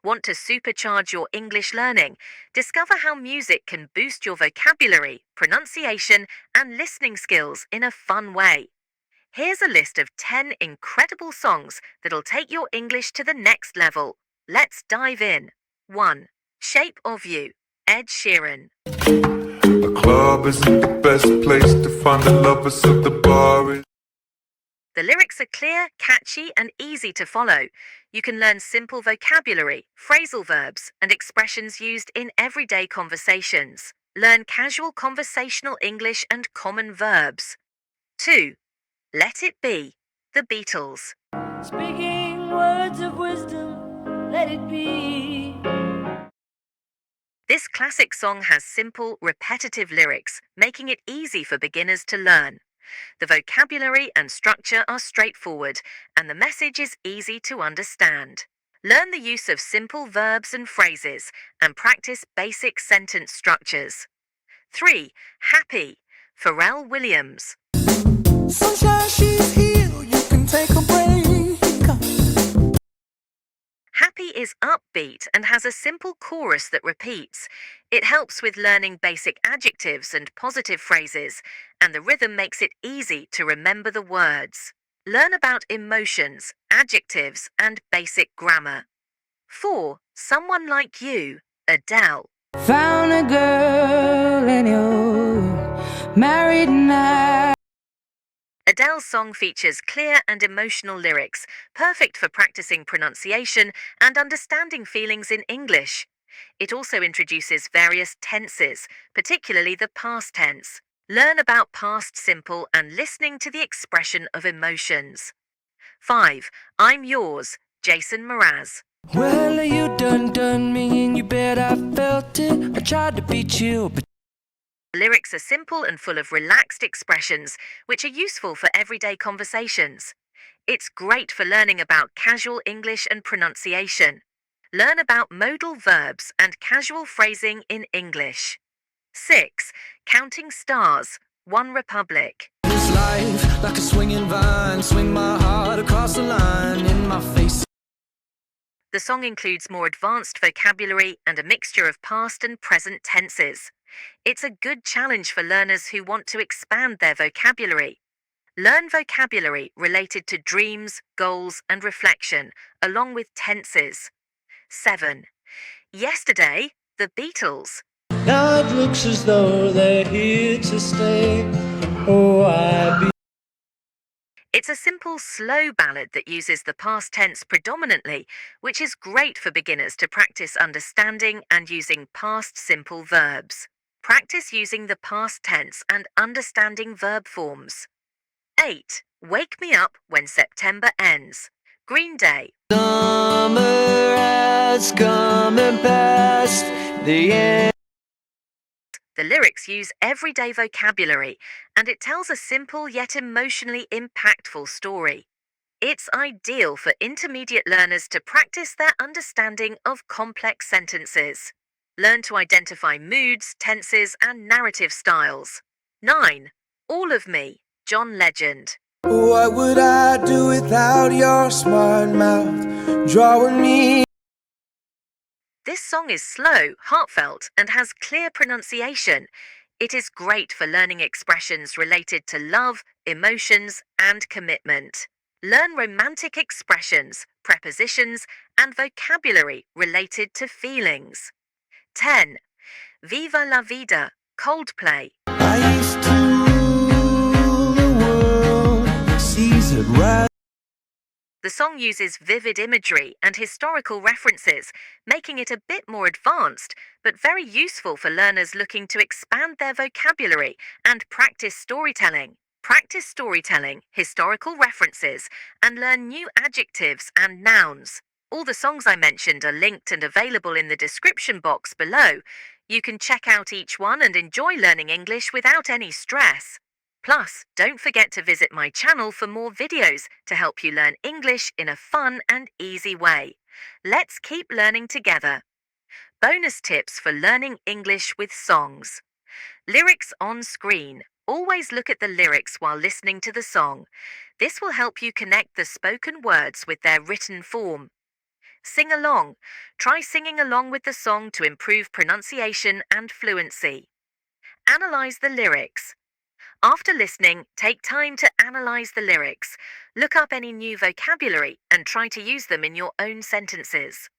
Want to supercharge your English learning? Discover how music can boost your vocabulary, pronunciation, and listening skills in a fun way. Here's a list of 10 incredible songs that'll take your English to the next level. Let's dive in. 1. Shape of You, Ed Sheeran. The club isn't the best place to find the lovers, so the bar is. The lyrics are clear, catchy, and easy to follow. You can learn simple vocabulary, phrasal verbs, and expressions used in everyday conversations. Learn casual conversational English and common verbs. 2. Let It Be, The Beatles. Speaking words of wisdom, let it be. This classic song has simple, repetitive lyrics, making it easy for beginners to learn. The vocabulary and structure are straightforward, and the message is easy to understand. Learn the use of simple verbs and phrases, and practice basic sentence structures. 3. Happy, Pharrell Williams. Sunshine, she's here, you can take a break. Happy is upbeat and has a simple chorus that repeats. It helps with learning basic adjectives and positive phrases, and the rhythm makes it easy to remember the words. Learn about emotions, adjectives, and basic grammar. 4. Someone Like You, Adele. Found a girl and you're married now. Adele's song features clear and emotional lyrics, perfect for practicing pronunciation and understanding feelings in English. It also introduces various tenses, particularly the past tense. Learn about past simple and listening to the expression of emotions. 5. I'm Yours, Jason Mraz. Well, you done me and you bet I felt it. I tried to beat you, but The lyrics are simple and full of relaxed expressions, which are useful for everyday conversations. It's great for learning about casual English and pronunciation. Learn about modal verbs and casual phrasing in English. 6. Counting Stars, OneRepublic. this life like a swinging vine. Swing my heart across the line in my face. The song includes more advanced vocabulary and a mixture of past and present tenses. It's a good challenge for learners who want to expand their vocabulary. Learn vocabulary related to dreams, goals, and reflection, along with tenses. 7. Yesterday, The Beatles. Now it looks as though they're here to stay. Oh, It's a simple, slow ballad that uses the past tense predominantly, which is great for beginners to practice understanding and using past simple verbs. Practice using the past tense and understanding verb forms. 8. Wake Me Up When September Ends, Green Day. Summer has come and passed. The end. The lyrics use everyday vocabulary, and it tells a simple yet emotionally impactful story. It's ideal for intermediate learners to practice their understanding of complex sentences. Learn to identify moods, tenses, and narrative styles. 9. All of Me, John Legend. What would I do without your smart mouth drawing me? This song is slow, heartfelt, and has clear pronunciation. It is great for learning expressions related to love, emotions, and commitment. Learn romantic expressions, prepositions, and vocabulary related to feelings. 10. Viva la Vida, Coldplay. I used to rule the world, seas it rise. The song uses vivid imagery and historical references, making it a bit more advanced, but very useful for learners looking to expand their vocabulary and practice storytelling. Practice storytelling, historical references, and learn new adjectives and nouns. All the songs I mentioned are linked and available in the description box below. You can check out each one and enjoy learning English without any stress. Plus, don't forget to visit my channel for more videos to help you learn English in a fun and easy way. Let's keep learning together. Bonus tips for learning English with songs. Lyrics on screen. Always look at the lyrics while listening to the song. This will help you connect the spoken words with their written form. Sing along. Try singing along with the song to improve pronunciation and fluency. Analyze the lyrics. After listening, take time to analyze the lyrics. Look up any new vocabulary and try to use them in your own sentences.